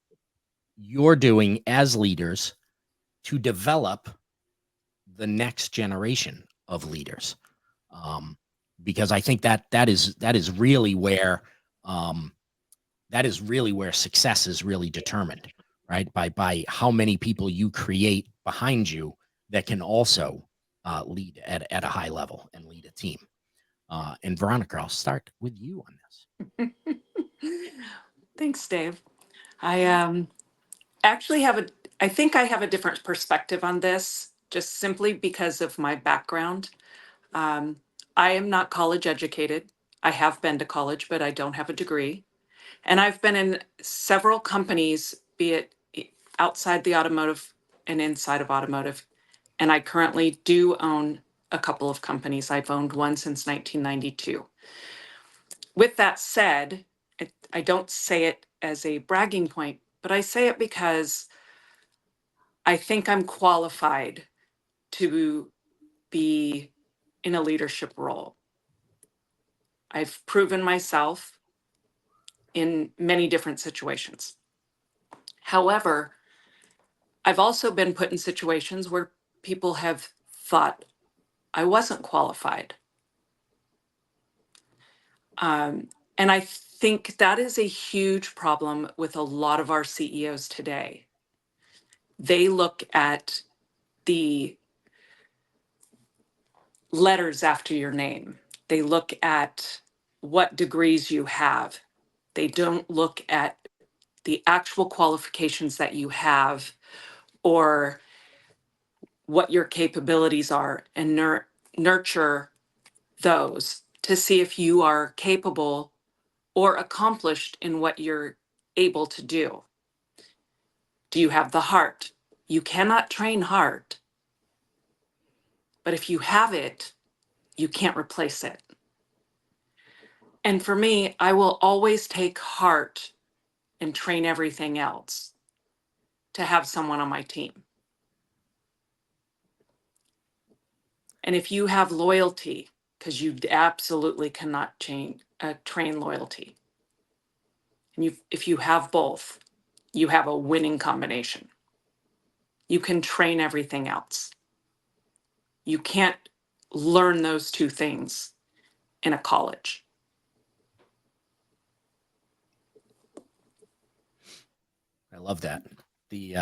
Speaker 1: you're doing as leaders to develop the next generation of leaders? Because I think that is really where success is really determined, right? By how many people you create behind you that can also lead at a high level and lead a team. And Veronica, I'll start with you on this.
Speaker 5: Thanks, Dave. I actually I think I have a different perspective on this, just simply because of my background. Um, I am not college educated. I have been to college, but I don't have a degree. And I've been in several companies, be it outside the automotive and inside of automotive. And I currently do own a couple of companies. I've owned one since 1992. With that said, I don't say it as a bragging point, but I say it because I think I'm qualified to be in a leadership role. I've proven myself in many different situations. However, I've also been put in situations where people have thought I wasn't qualified. And I think that is a huge problem with a lot of our CEOs today. They look at the letters after your name, they look at what degrees you have. They don't look at the actual qualifications that you have or what your capabilities are and nurture those to see if you are capable or accomplished in what you're able to do. Do you have the heart? You cannot train heart, but if you have it, you can't replace it. And for me, I will always take heart and train everything else to have someone on my team. And if you have loyalty, because you absolutely cannot train loyalty. And if you have both, you have a winning combination. You can train everything else. You can't learn those two things in a college.
Speaker 1: I love that. The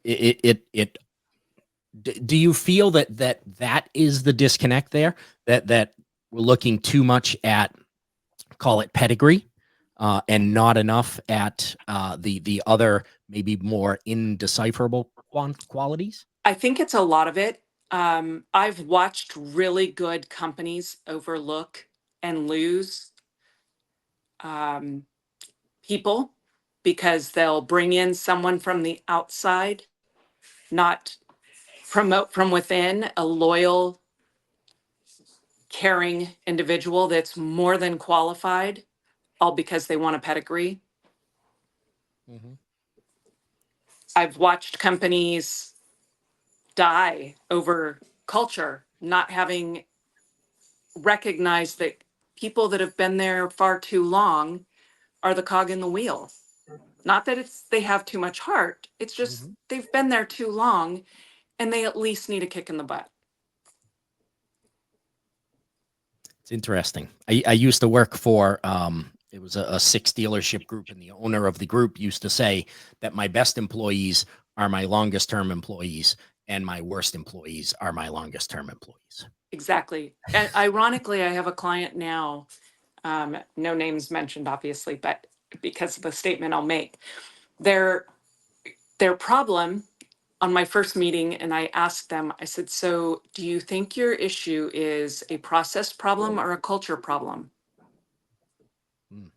Speaker 1: it do you feel that is the disconnect there, that we're looking too much at, call it pedigree, and not enough at the other, maybe more indecipherable qualities?
Speaker 5: I think it's a lot of it. I've watched really good companies overlook and lose um, people because they'll bring in someone from the outside, not promote from within a loyal, caring individual that's more than qualified, all because they want a pedigree.
Speaker 1: Mm-hmm.
Speaker 5: I've watched companies die over culture, not having recognized that people that have been there far too long are the cog in the wheel. Not that they have too much heart, it's just
Speaker 1: Mm-hmm.
Speaker 5: they've been there too long and they at least need a kick in the butt.
Speaker 1: It's interesting. I used to work for it was a six dealership group, and the owner of the group used to say that my best employees are my longest term employees, and my worst employees are my longest term employees.
Speaker 5: Exactly. And ironically, I have a client now, no names mentioned, obviously, but because of the statement I'll make, their problem on my first meeting, and I asked them, I said, so do you think your issue is a process problem or a culture problem?
Speaker 1: Mm.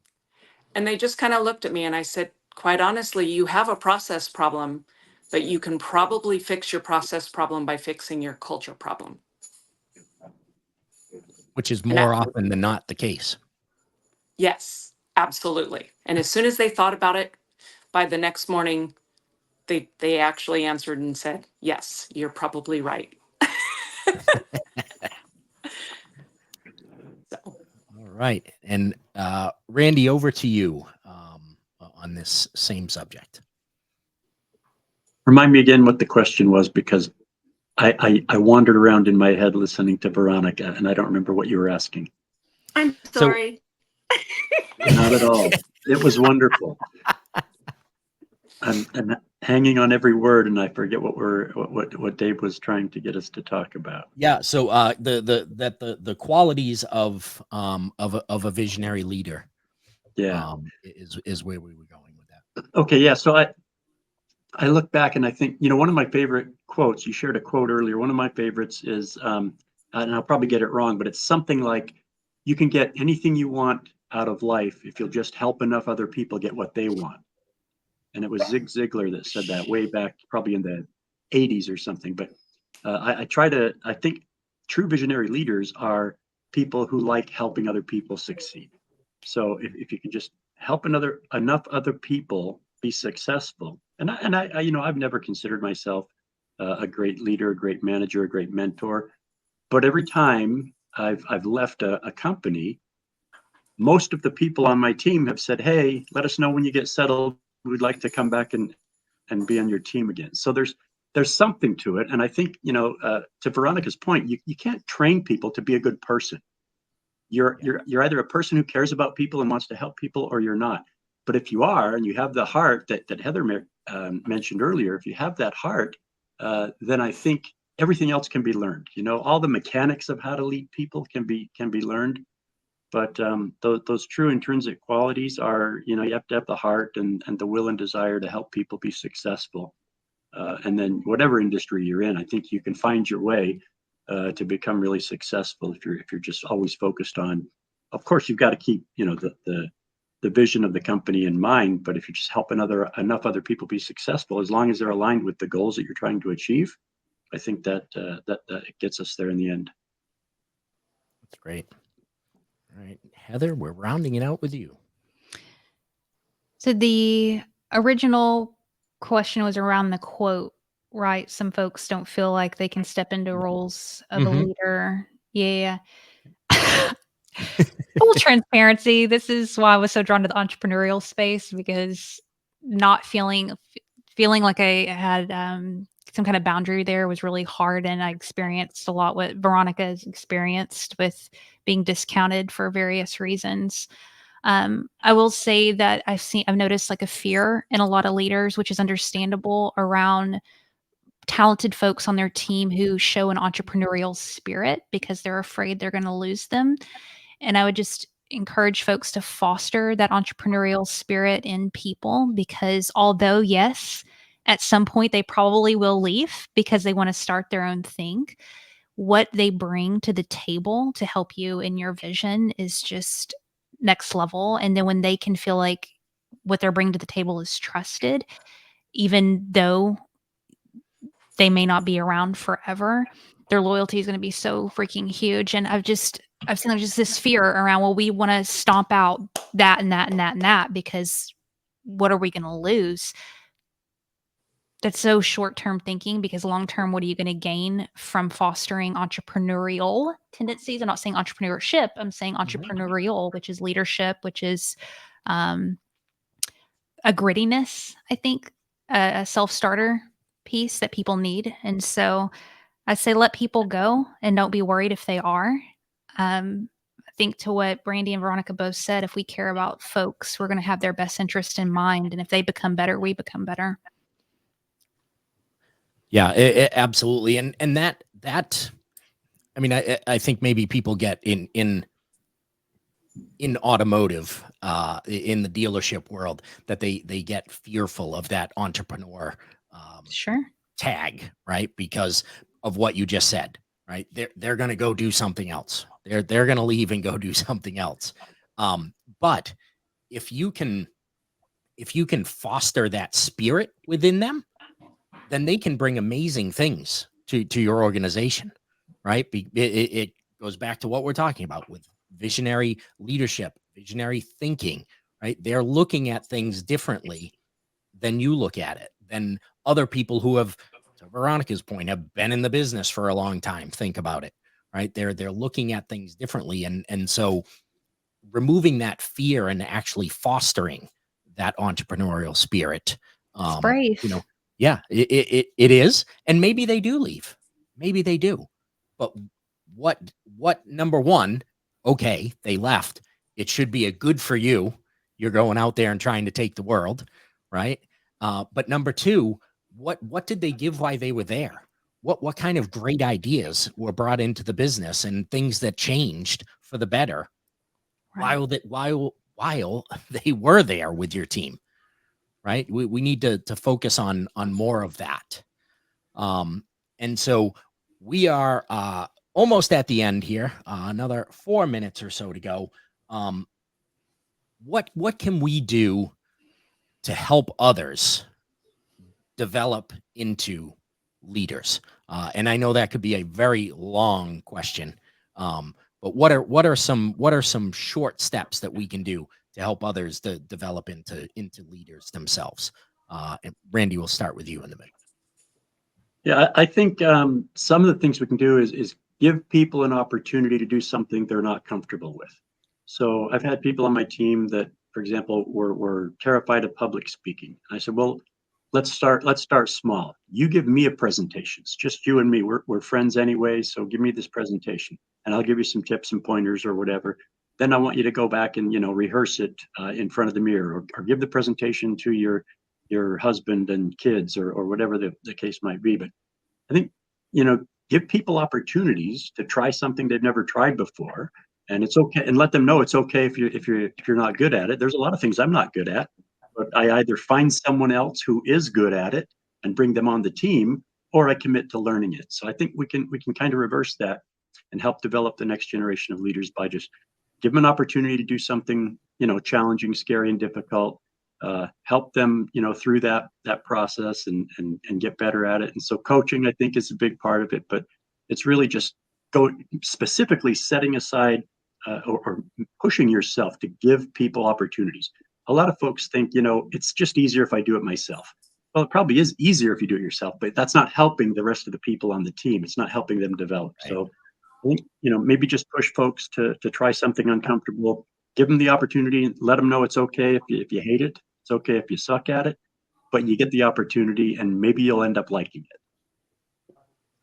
Speaker 5: And they just kind of looked at me and I said, quite honestly, you have a process problem, but you can probably fix your process problem by fixing your culture problem.
Speaker 1: Which is
Speaker 5: And
Speaker 1: more often than not the case.
Speaker 5: yes, absolutely. And as soon as they thought about it, by the next morning, they actually answered and said, yes, you're probably right. So.
Speaker 1: All right. And Randy, over to you on this same subject.
Speaker 4: Remind me again what the question was, because I wandered around in my head listening to Veronica, and I don't remember what you were asking.
Speaker 5: I'm
Speaker 1: So-
Speaker 5: sorry.
Speaker 4: Not at all. It was wonderful. I'm hanging on every word, and I forget what Dave was trying to get us to talk about.
Speaker 1: Yeah. So the qualities of a visionary leader
Speaker 4: Yeah.
Speaker 1: is where we were going with that.
Speaker 4: Okay. Yeah. So I look back and I think, one of my favorite quotes, you shared a quote earlier. One of my favorites is, and I'll probably get it wrong, but it's something like, you can get anything you want out of life if you'll just help enough other people get what they want. And it was Zig Ziglar that said that way back, probably in the 80s or something. But I think true visionary leaders are people who like helping other people succeed. So if you can just help enough other people be successful, and I've never considered myself a great leader, a great manager, a great mentor, but every time I've left a company, most of the people on my team have said, "Hey, let us know when you get settled. We'd like to come back and be on your team again." So there's something to it, and I think to Veronica's point, you can't train people to be a good person. You're either a person who cares about people and wants to help people, or you're not. But if you are, and you have the heart that Heather mentioned earlier, if you have that heart, then I think everything else can be learned. All the mechanics of how to lead people can be learned. But those true intrinsic qualities are, you have to have the heart and the will and desire to help people be successful. And then whatever industry you're in, I think you can find your way to become really successful if you're just always focused on. Of course, you've got to keep the vision of the company in mind. But if you just help enough other people be successful, as long as they're aligned with the goals that you're trying to achieve, I think that gets us there in the end.
Speaker 1: That's great. All right, Heather, we're rounding it out with you.
Speaker 3: So the original question was around the quote, right? Some folks don't feel like they can step into roles of a
Speaker 1: Mhm.
Speaker 3: leader. Yeah. Full transparency. This is why I was so drawn to the entrepreneurial space, because not feeling like I had some kind of boundary there was really hard. And I experienced a lot what Veronica has experienced with being discounted for various reasons. I will say that I've noticed like a fear in a lot of leaders, which is understandable, around talented folks on their team who show an entrepreneurial spirit because they're afraid they're going to lose them. And I would just encourage folks to foster that entrepreneurial spirit in people, because although, yes, at some point they probably will leave because they want to start their own thing, what they bring to the table to help you in your vision is just next level. And then when they can feel like what they're bringing to the table is trusted, even though they may not be around forever, their loyalty is going to be so freaking huge. And I've seen there's just this fear around, well, we want to stomp out that and that and that and that because what are we going to lose? That's so short-term thinking, because long-term, what are you going to gain from fostering entrepreneurial tendencies? I'm not saying entrepreneurship. I'm saying entrepreneurial, which is leadership, which is a grittiness, I think, a self-starter piece that people need. And so I say let people go and don't be worried if they are. I think to what Brandy and Veronica both said, if we care about folks, we're going to have their best interest in mind. And if they become better, we become better.
Speaker 1: Yeah, absolutely. And that I mean, I think maybe people get in automotive, in the dealership world, that they get fearful of that entrepreneur
Speaker 3: Sure.
Speaker 1: tag, right? Because of what you just said, right? They're going to go do something else. They're going to leave and go do something else. But if you can foster that spirit within them, then they can bring amazing things to your organization, right? It goes back to what we're talking about with visionary leadership, visionary thinking, right? They're looking at things differently than you look at it, than other people who have, to Veronica's point, have been in the business for a long time. Think about it, right? They're looking at things differently. And so removing that fear and actually fostering that entrepreneurial spirit.
Speaker 3: It's brave.
Speaker 1: You know, yeah, it is. And maybe they do leave. Maybe they do. But what number one, okay, they left. It should be a good for you. You're going out there and trying to take the world, right? But number two, what did they give while they were there? What kind of great ideas were brought into the business and things that changed for the better
Speaker 3: Right.
Speaker 1: while they were there with your team, right? We need to focus on more of that. And so we are almost at the end here. Another 4 minutes or so to go. What can we do to help others develop into leaders? And I know that could be a very long question. But what are some short steps that we can do to help others to develop into leaders themselves? And Randy, we'll start with you in the middle.
Speaker 4: Yeah, I think some of the things we can do is give people an opportunity to do something they're not comfortable with. So I've had people on my team that, for example, were terrified of public speaking. I said, well, let's start small. You give me a presentation. It's just you and me. We're friends anyway, so give me this presentation, and I'll give you some tips and pointers or whatever. Then I want you to go back and rehearse it in front of the mirror, or give the presentation to your husband and kids, or whatever the case might be. But I think, give people opportunities to try something they've never tried before, and it's okay, and let them know it's okay if you're not good at it. There's a lot of things I'm not good at, but I either find someone else who is good at it and bring them on the team, or I commit to learning it. So I think we can kind of reverse that and help develop the next generation of leaders by just give them an opportunity to do something, challenging, scary, and difficult. Help them, through that process and get better at it. And so coaching, I think, is a big part of it, but it's really just specifically setting aside or pushing yourself to give people opportunities. A lot of folks think, it's just easier if I do it myself. Well, it probably is easier if you do it yourself, but that's not helping the rest of the people on the team. It's not helping them develop.
Speaker 1: Right.
Speaker 4: So I think, maybe just push folks to try something uncomfortable, give them the opportunity, and let them know it's okay if you hate it. It's okay if you suck at it, but you get the opportunity and maybe you'll end up liking it.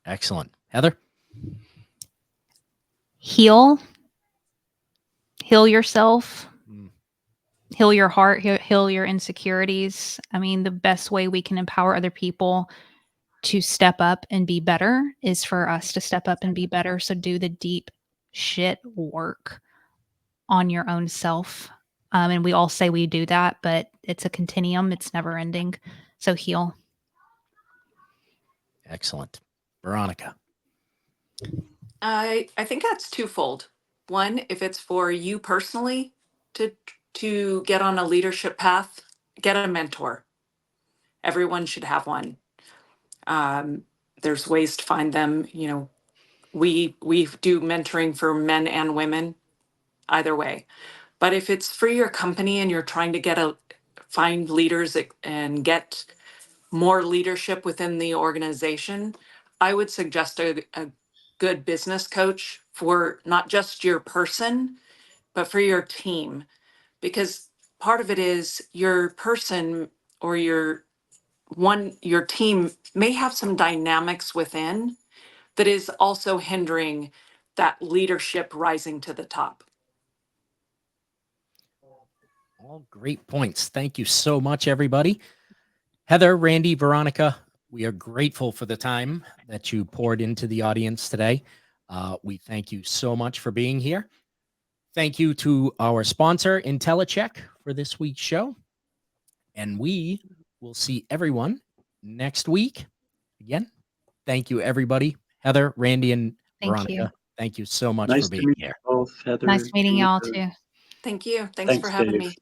Speaker 1: Excellent. Heather?
Speaker 3: Heal yourself, heal your heart, heal your insecurities. I mean, the best way we can empower other people to step up and be better is for us to step up and be better. So do the deep shit work on your own self. And we all say we do that, but it's a continuum. It's never ending. So heal.
Speaker 1: Excellent. Veronica?
Speaker 5: I think that's twofold. One, if it's for you personally to get on a leadership path, get a mentor. Everyone should have one. There's ways to find them. We do mentoring for men and women, either way. But if it's for your company and you're trying to find leaders and get more leadership within the organization, I would suggest a good business coach for not just your person, but for your team. Because part of it is your person or your team may have some dynamics within that is also hindering that leadership rising to the top.
Speaker 1: All great points. Thank you so much, everybody. Heather, Randy, Veronica, we are grateful for the time that you poured into the audience today. We thank you so much for being here. Thank you to our sponsor, IntelliCheck, for this week's show. And we will see everyone next week. Again, thank you, everybody. Heather, Randy, and
Speaker 3: Thank
Speaker 1: Veronica,
Speaker 3: you.
Speaker 1: Thank you so much
Speaker 4: Nice
Speaker 1: for
Speaker 4: to
Speaker 1: being
Speaker 4: meet
Speaker 1: here.
Speaker 4: you both, Heather.
Speaker 3: Nice meeting y'all
Speaker 4: Veronica.
Speaker 3: too.
Speaker 5: Thank you. Thanks for having
Speaker 4: Dave.
Speaker 5: me.